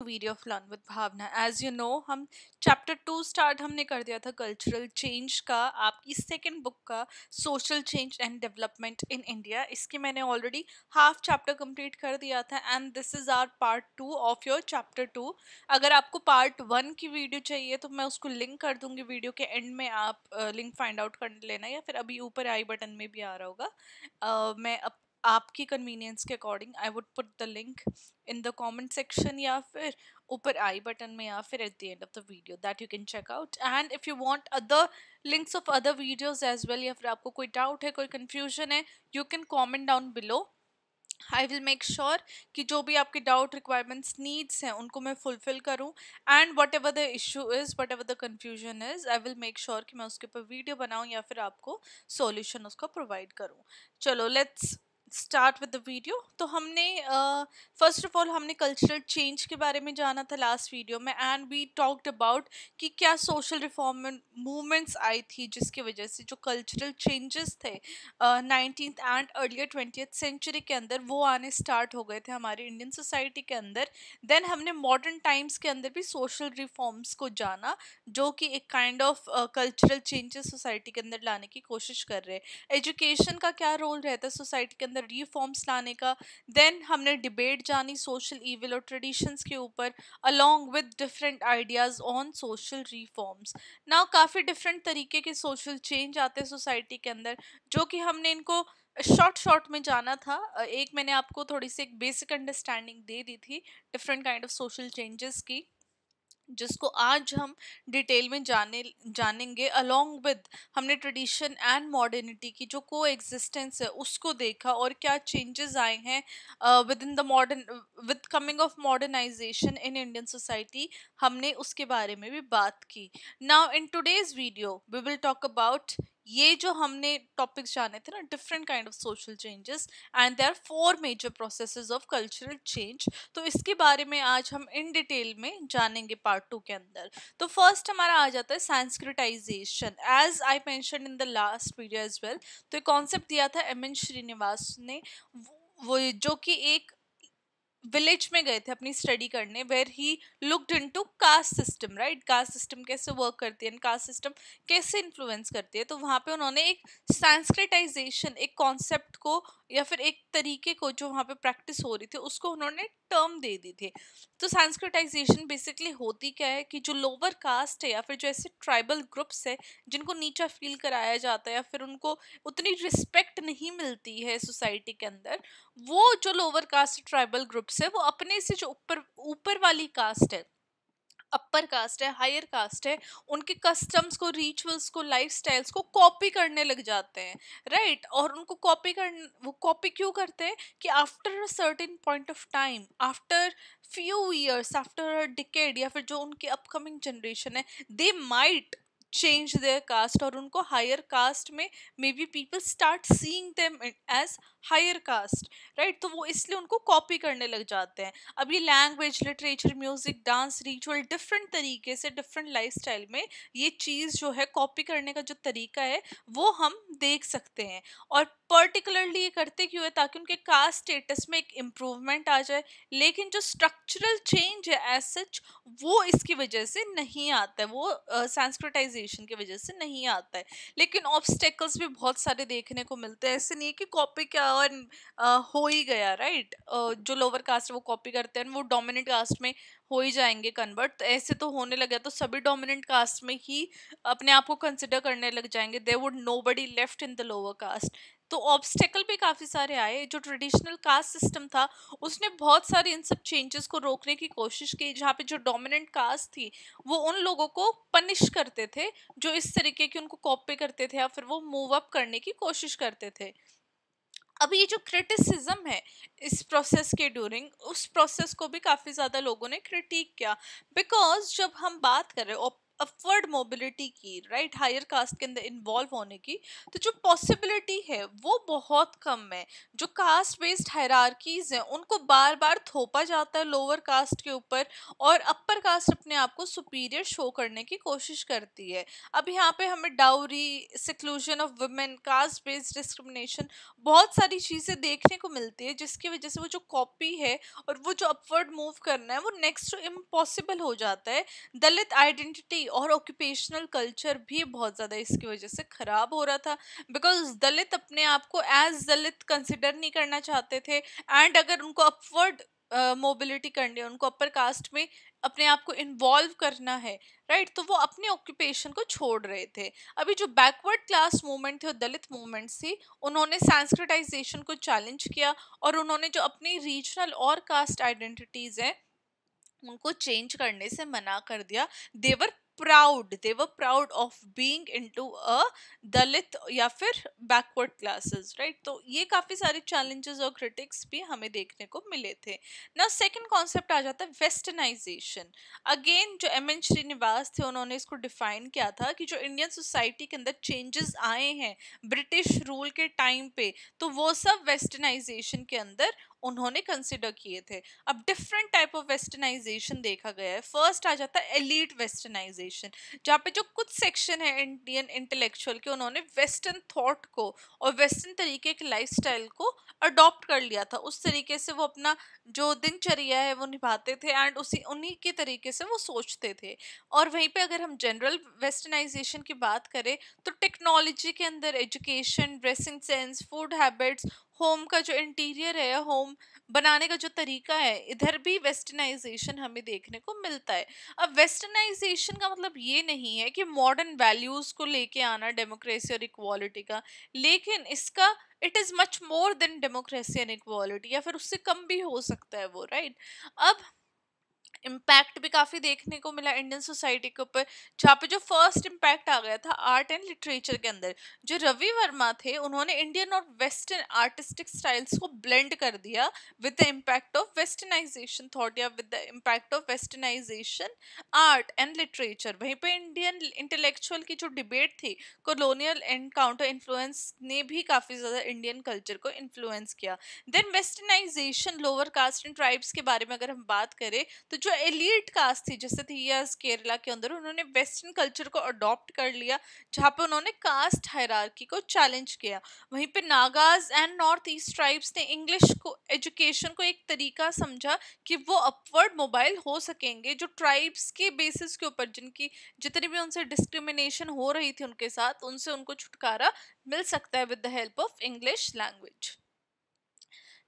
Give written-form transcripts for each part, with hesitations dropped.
Video of learn with Bhavna. As you know हम chapter 2 start हमने कर दिया था कल्चरल चेंज का, आपकी सेकंड बुक का social change and development in India. इसके मैंने ऑलरेडी हाफ चैप्टर कंप्लीट कर दिया था and this is our part 2 of your chapter 2। अगर आपको पार्ट 1 की वीडियो चाहिए तो मैं उसको लिंक कर दूंगी वीडियो के एंड में, आप लिंक फाइंड आउट कर लेना या फिर अभी ऊपर आई बटन में भी आ रहा होगा। मैं अब आपकी कन्वीनियंस के according I would put the link in the comment section या फिर ऊपर आई बटन में या फिर at the end of the video that you can check out. And if you want other links of other videos as well, या फिर आपको कोई डाउट है, कोई कंफ्यूजन है, you can comment down below. I will make sure कि जो भी आपके डाउट रिक्वायरमेंट्स नीड्स हैं उनको मैं फुलफिल करूं। And what ever the issue is, what ever the confusion is, I will make sure कि मैं उसके ऊपर वीडियो बनाऊं या फिर आपको सॉल्यूशन उसका प्रोवाइड करूं। चलो let's start with the video. तो हमने फर्स्ट ऑफ ऑल हमने कल्चरल चेंज के बारे में जाना था लास्ट वीडियो में, एंड वी टॉक्ड अबाउट कि क्या सोशल रिफॉर्म मूवमेंट्स आई थी जिसकी वजह से जो कल्चरल चेंजेस थे 19th and earlier 20th century के अंदर वो आने स्टार्ट हो गए थे हमारी इंडियन सोसाइटी के अंदर। देन हमने मॉडर्न टाइम्स के अंदर भी सोशल रिफॉर्म्स को जाना जो कि एक kind of cultural changes society के अंदर लाने की कोशिश कर रहे हैं। एजुकेशन का क्या रोल रहता है सोसाइटी के अंदर रिफॉर्म्स लाने का। देन हमने डिबेट जानी सोशल इविल और ट्रेडिशंस के ऊपर along with different ideas on social reforms. Now काफ़ी डिफरेंट तरीके के सोशल चेंज आते हैं सोसाइटी के अंदर जो कि हमने इनको शॉर्ट शॉर्ट में जाना था। एक मैंने आपको थोड़ी सी एक बेसिक अंडरस्टैंडिंग दे दी थी different kind of social changes की, जिसको आज हम डिटेल में जानेंगे। अलोंग विद हमने ट्रेडिशन एंड मॉडर्निटी की जो को एग्जिस्टेंस है उसको देखा और क्या चेंजेस आए हैं within the modern, with coming of modernization in Indian society, हमने उसके बारे में भी बात की। Now in today's video we will talk about ये जो हमने टॉपिक्स जाने थे ना, different kind of social changes, and there are 4 major processes of cultural change. तो इसके बारे में आज हम इन डिटेल में जानेंगे पार्ट 2 के अंदर। तो फर्स्ट हमारा आ जाता है sanskritization, as I mention in the last video as well. तो एक कॉन्सेप्ट दिया था एम एन श्रीनिवास ने, वो जो कि एक विलेज में गए थे अपनी स्टडी करने, where he looked into caste system, right. Caste system कैसे वर्क करती है, कास्ट सिस्टम कैसे इन्फ्लुएंस करती है। तो वहाँ पे उन्होंने एक संस्कृताइजेशन, एक कॉन्सेप्ट को या फिर एक तरीके को जो वहाँ पे प्रैक्टिस हो रही थी उसको उन्होंने टर्म दे दी थी। तो संस्कृताइजेशन बेसिकली होती क्या है कि जो लोअर कास्ट है या फिर जो ऐसे ट्राइबल ग्रुप्स है जिनको नीचा फील कराया जाता है या फिर उनको उतनी रिस्पेक्ट नहीं मिलती है सोसाइटी के अंदर, वो जो लोअर कास्ट ट्राइबल ग्रुप्स है वो अपने से जो ऊपर ऊपर वाली कास्ट है, अपर कास्ट है, हायर कास्ट है, उनके कस्टम्स को, रिचुअल्स को, लाइफस्टाइल्स को कॉपी करने लग जाते हैं, राइट। और उनको वो कॉपी क्यों करते हैं कि after a certain point of time, after few years, after a decade, या फिर जो उनकी अपकमिंग जनरेशन है, they might change their caste और उनको हायर कास्ट में maybe people start seeing them as higher caste, right. तो वो इसलिए उनको कॉपी करने लग जाते हैं। अब ये language, literature, music, dance, ritual, different तरीके से डिफरेंट लाइफस्टाइल में ये चीज़ जो है कॉपी करने का जो तरीका है वो हम देख सकते हैं। और पर्टिकुलरली ये करते क्यों है, ताकि उनके कास्ट स्टेटस में एक इम्प्रूवमेंट आ जाए। लेकिन जो स्ट्रक्चरल चेंज है एज सच वो इसकी वजह से नहीं आता है, वो संस्कृताइजेशन की वजह से नहीं आता है। लेकिन ऑब्स्टेकल्स भी बहुत सारे देखने को मिलते हैं, ऐसे नहीं है कि कॉपी क्या और हो ही गया, राइट। जो लोअर कास्ट है वो कॉपी करते हैं वो डोमिनेंट कास्ट में हो ही जाएंगे कन्वर्ट। तो ऐसे तो होने लगा तो सभी डोमिनेंट कास्ट में ही अपने आप को कंसिडर करने लग जाएंगे, there would nobody left in the lower caste. तो ऑब्स्टेकल भी काफ़ी सारे आए। जो ट्रेडिशनल कास्ट सिस्टम था उसने बहुत सारे इन सब चेंजेस को रोकने की कोशिश की, जहाँ पे जो डोमिनेंट कास्ट थी वो उन लोगों को पनिश करते थे जो इस तरीके की उनको कॉपी करते थे या फिर वो मूव अप करने की कोशिश करते थे। अब ये जो क्रिटिसिज्म है इस प्रोसेस के ड्यूरिंग, उस प्रोसेस को भी काफ़ी ज़्यादा लोगों ने क्रिटिक किया। बिकॉज जब हम बात कर रहे हैं अपवर्ड मोबिलिटी की, राइट, हायर कास्ट के अंदर इन्वॉल्व होने की, तो जो पॉसिबिलिटी है वो बहुत कम है। जो कास्ट बेस्ड हायरार्कीज हैं उनको बार बार थोपा जाता है लोअर कास्ट के ऊपर, और अपर कास्ट अपने आप को सुपीरियर शो करने की कोशिश करती है। अब यहाँ पे हमें dowry, seclusion of women, caste based discrimination, बहुत सारी चीजें देखने को मिलती है, जिसकी वजह से वो जो कॉपी है और वो जो अपवर्ड मूव करना है वो नेक्स्ट टू इम्पॉसिबल हो जाता है। दलित आइडेंटिटी और ऑक्यूपेशनल कल्चर भी बहुत ज़्यादा इसकी वजह से खराब हो रहा था, बिकॉज दलित अपने आप को एज दलित कंसिडर नहीं करना चाहते थे, एंड अगर उनको अपवर्ड मोबिलिटी करनी है, उनको अपर कास्ट में अपने आप को इन्वॉल्व करना है, राइट, तो वो अपने ऑक्यूपेशन को छोड़ रहे थे। अभी जो बैकवर्ड क्लास मूवमेंट थे और दलित मूवमेंट थी, उन्होंने संस्कृताइजेशन को चैलेंज किया, और उन्होंने जो अपनी रीजनल और कास्ट आइडेंटिटीज हैं उनको चेंज करने से मना कर दिया। They were proud of being into a Dalit या फिर बैकवर्ड क्लासेस, राइट। तो ये काफी सारे चैलेंजेस और क्रिटिक्स भी हमें देखने को मिले थे ना। सेकंड कॉन्सेप्ट आ जाता है वेस्टर्नाइजेशन। अगेन जो एम एन श्रीनिवास थे उन्होंने इसको डिफाइन किया था कि जो इंडियन सोसाइटी के अंदर चेंजेस आए हैं ब्रिटिश रूल के टाइम पे, तो वो सब वेस्टर्नाइजेशन के अंदर उन्होंने कंसिडर किए थे। अब डिफरेंट टाइप ऑफ वेस्टर्नाइजेशन देखा गया है। फर्स्ट आ जाता है एलीट वेस्टर्नाइजेशन, जहाँ पे जो कुछ सेक्शन है इंडियन इंटेलेक्चुअल के, उन्होंने वेस्टर्न थॉट को और वेस्टर्न तरीके के लाइफस्टाइल को अडॉप्ट कर लिया था। उस तरीके से वो अपना जो दिनचर्या है वो निभाते थे, एंड उसी उन्हीं के तरीके से वो सोचते थे। और वहीं पे अगर हम जनरल वेस्टर्नाइजेशन की बात करें, तो टेक्नोलॉजी के अंदर education, dressing sense, food habits, home का जो इंटीरियर है, होम बनाने का जो तरीका है, इधर भी वेस्टर्नाइजेशन हमें देखने को मिलता है। अब वेस्टर्नाइजेशन का मतलब ये नहीं है कि मॉडर्न वैल्यूज को लेके आना डेमोक्रेसी और इक्वालिटी का, लेकिन इसका it is much more than democracy and equality, या फिर उससे कम भी हो सकता है वो, राइट। अब इम्पैक्ट भी काफी देखने को मिला इंडियन सोसाइटी के ऊपर, जहाँ पे जो फर्स्ट इम्पैक्ट आ गया था आर्ट एंड लिटरेचर के अंदर। जो रवि वर्मा थे उन्होंने इंडियन और वेस्टर्न आर्टिस्टिक स्टाइल्स को ब्लेंड कर दिया with the impact of westernization thought, या with the impact of westernization art and literature. वहीं पे इंडियन इंटेलेक्चुअल की जो डिबेट थी, कॉलोनियल एंड काउंटर इन्फ्लुएंस ने भी काफी ज्यादा इंडियन कल्चर को इन्फ्लुएंस किया। Then westernization lower caste and tribes के बारे में अगर हम बात करें, तो जो एलीट कास्ट थी जैसे थियास केरला के अंदर, उन्होंने वेस्टर्न कल्चर को अडॉप्ट कर लिया, जहाँ पे उन्होंने कास्ट हायरार्की को चैलेंज किया। वहीं पे Nagas and north east tribes ने इंग्लिश को एजुकेशन को एक तरीका समझा कि वो अपवर्ड मोबाइल हो सकेंगे, जो ट्राइब्स के बेसिस के ऊपर जिनकी जितनी भी उनसे डिस्क्रिमिनेशन हो रही थी उनके साथ, उनसे उनको छुटकारा मिल सकता है with the help of English language.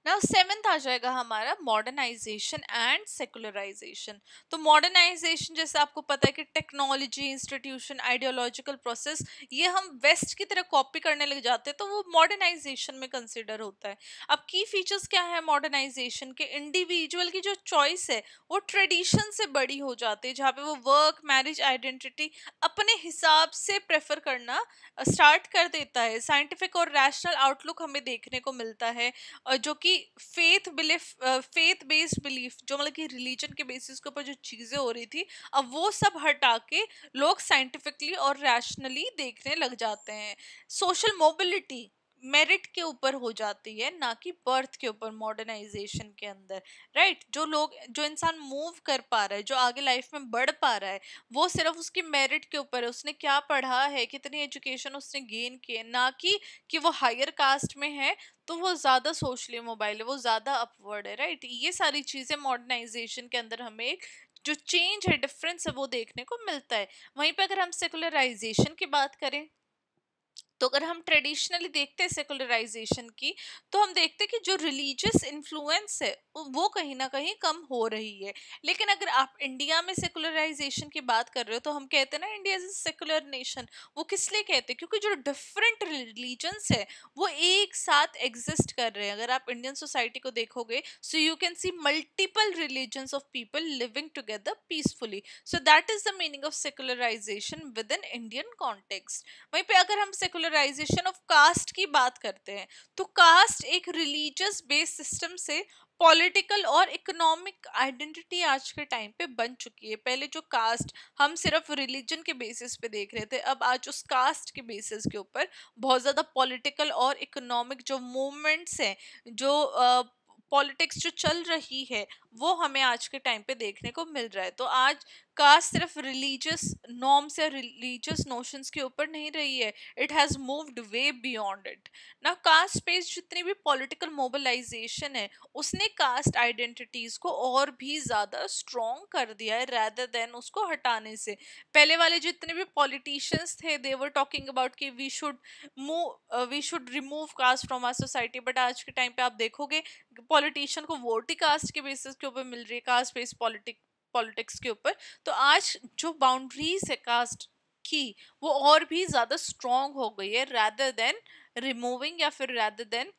Now seventh आ जाएगा हमारा मॉडर्नाइजेशन एंड सेकुलराइजेशन। तो मॉडर्नाइजेशन जैसे आपको पता है कि टेक्नोलॉजी, इंस्टीट्यूशन, आइडियोलॉजिकल प्रोसेस, ये हम वेस्ट की तरह कॉपी करने लग जाते हैं, तो वो मॉडर्नाइजेशन में कंसिडर होता है। अब की फीचर्स क्या है मॉडर्नाइजेशन के? इंडिविजुअल की जो चॉइस है वो ट्रेडिशन से बड़ी हो जाती है, जहाँ पे वो वर्क, मैरिज, आइडेंटिटी अपने हिसाब से प्रेफर करना स्टार्ट कर देता है। साइंटिफिक और रैशनल आउटलुक हमें देखने को मिलता है, जो कि फेथ बेस्ड बिलीफ, जो मतलब कि रिलीजन के बेसिस के ऊपर जो चीजें हो रही थी, अब वो सब हटा के लोग साइंटिफिकली और रैशनली देखने लग जाते हैं। सोशल मोबिलिटी मेरिट के ऊपर हो जाती है, ना कि बर्थ के ऊपर मॉडर्नाइजेशन के अंदर, राइट। जो इंसान मूव कर पा रहा है, जो आगे लाइफ में बढ़ पा रहा है, वो सिर्फ उसकी मेरिट के ऊपर है, उसने क्या पढ़ा है, कितनी एजुकेशन उसने गेन की है, ना कि वो हायर कास्ट में है तो वो ज्यादा सोशली मोबाइल है, वो ज्यादा अपवर्ड है, राइट। ये सारी चीजें मॉडर्नाइजेशन के अंदर हमें एक जो चेंज है, डिफरेंस है, वो देखने को मिलता है। वहीं पे अगर हम सेकुलराइजेशन की बात करें, तो अगर हम ट्रेडिशनली देखते हैं सेकुलराइजेशन की, तो हम देखते हैं कि जो रिलीजियस इन्फ्लुएंस है वो कहीं ना कहीं कम हो रही है। लेकिन अगर आप इंडिया में सेकुलराइजेशन की बात कर रहे हो, तो हम कहते हैं ना इंडिया इज सेकुलर नेशन। वो किस लिए कहते हैं? क्योंकि जो डिफरेंट रिलीजन्स है वो एक साथ एग्जिस्ट कर रहे हैं। अगर आप इंडियन सोसाइटी को देखोगे, so you can see multiple religions of people living together peacefully. So that is the meaning of secularization within Indian context. वहीं पे अगर हम सेकुलराइजेशन ऑफ कास्ट की बात करते हैं, तो कास्ट एक रिलीजियस बेस्ड सिस्टम से पॉलिटिकल और इकोनॉमिक आइडेंटिटी आज के टाइम पे बन चुकी है। पहले जो कास्ट हम सिर्फ रिलीजन के बेसिस पे देख रहे थे, अब आज उस कास्ट के बेसिस के ऊपर बहुत ज्यादा पॉलिटिकल और इकोनॉमिक जो मूवमेंट्स हैं, जो पॉलिटिक्स जो चल रही है, वो हमें आज के टाइम पे देखने को मिल रहा है। तो आज कास्ट सिर्फ रिलीजियस नॉर्म्स या रिलीजियस नोशंस के ऊपर नहीं रही है, it has moved way beyond it ना। कास्ट बेस्ड जितनी भी पॉलिटिकल मोबिलाइजेशन है, उसने कास्ट आइडेंटिटीज को और भी ज्यादा स्ट्रॉन्ग कर दिया है, rather देन उसको हटाने से। पहले वाले जितने भी पॉलिटिशियंस थे, दे वर टॉकिंग अबाउट कि we should remove caste from our society, but आज के टाइम पे आप देखोगे पॉलिटिशियन को वोट ही कास्ट के बेसिस के ऊपर मिल रही है, कास्ट बेस्ड पॉलिटिक्स के ऊपर। तो आज जो बाउंड्रीज है कास्ट की, वो और भी ज्यादा स्ट्रॉन्ग हो गई है, rather देन रिमूविंग या फिर rather than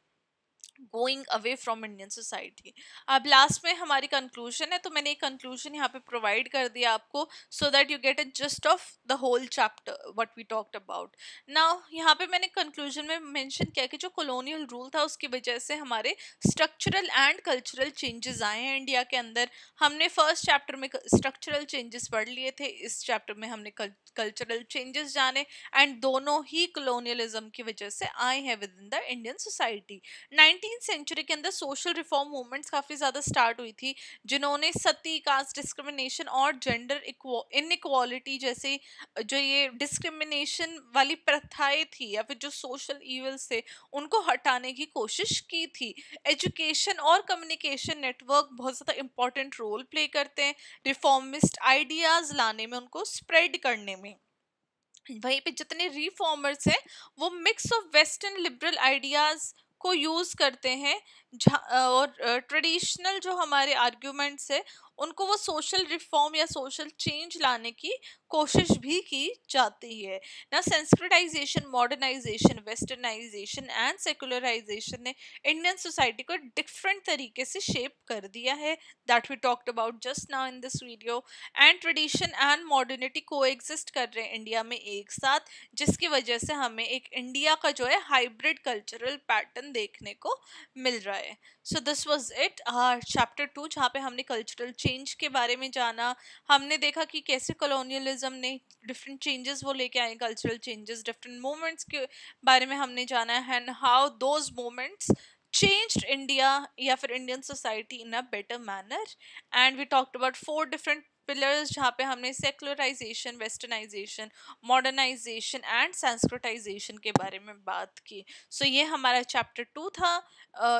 going away from Indian society. अब लास्ट में हमारी कंक्लूजन है, तो मैंने एक कंक्लूजन यहाँ पे प्रोवाइड कर दिया आपको, so that you get a gist of the whole chapter what we talked about. Now यहाँ पे मैंने कंक्लूजन में मेंशन किया कि जो कॉलोनियल रूल था, उसकी वजह से हमारे स्ट्रक्चरल एंड कल्चरल चेंजेस आए हैं इंडिया के अंदर। हमने फर्स्ट चैप्टर में स्ट्रक्चरल चेंजेस पढ़ लिए थे, इस चैप्टर में हमने कल्चरल चेंजेस जाने, एंड दोनों ही कॉलोनियलिज्म की वजह से आए हैं within the Indian society. 19th century के अंदर सोशल रिफॉर्म मूवमेंट्स काफी ज्यादा स्टार्ट हुई थी, जिन्होंने सती, कास्ट डिस्क्रिमिनेशन और जेंडर इनइक्वालिटी जैसे जो ये डिस्क्रिमिनेशन वाली प्रथाएं थी या फिर जो सोशल इवल्स थे, उनको हटाने की कोशिश की थी। एजुकेशन और कम्युनिकेशन नेटवर्क बहुत ज्यादा इंपॉर्टेंट रोल प्ले करते हैं रिफॉर्मिस्ट आइडियाज लाने में, उनको स्प्रेड करने में। वहीं पे जितने रिफॉर्मर्स हैं, वो mix of western liberal ideas को यूज करते हैं, और ट्रेडिशनल जो हमारे आर्ग्यूमेंट्स है, उनको वो सोशल रिफॉर्म या सोशल चेंज लाने की कोशिश भी की जाती है ना। Sanskritization, modernization, westernization and secularization ने इंडियन सोसाइटी को डिफरेंट तरीके से शेप कर दिया है, that we talked about just now in this video. And tradition and modernity coexist कर रहे हैं इंडिया में एक साथ, जिसकी वजह से हमें एक इंडिया का जो है हाइब्रिड कल्चरल पैटर्न देखने को मिल रहा है। So this was it chapter 2, जहाँ पे हमने कल्चरल चेंज के बारे में जाना। हमने देखा कि कैसे कॉलोनियलिज्म ने डिफरेंट चेंजेस वो लेके आए, कल्चरल चेंजेस, डिफरेंट मूवमेंट्स के बारे में हमने जाना है, and how those movements changed India या फिर Indian society in a better manner. And we talked about 4 different pillars, जहाँ पे हमने secularisation, westernisation, modernisation and Sanskritisation के बारे में बात की। सो ये हमारा चैप्टर 2 था।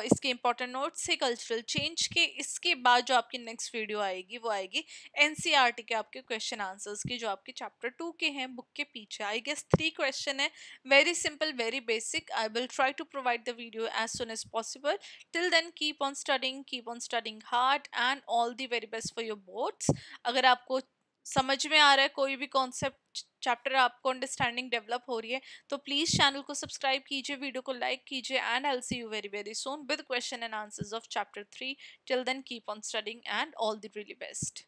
इसके इंपॉर्टेंट नोट्स से कल्चरल चेंज के। इसके बाद जो आपकी नेक्स्ट वीडियो आएगी, वो आएगी एनसीईआरटी के आपके क्वेश्चन आंसर्स की, जो आपके चैप्टर 2 के हैं बुक के पीछे। आई गेस 3 क्वेश्चन है, very simple, very basic. I will try to provide the video as soon as possible. Till then, keep on studying hard, and all the very best for your boards. अगर आपको समझ में आ रहा है कोई भी concept, chapter आपको understanding develop हो रही है, तो प्लीज चैनल को सब्सक्राइब कीजिए, वीडियो को लाइक कीजिए, and I will see you very very soon with question and answers of chapter 3. Till then, keep on studying, and all the really best.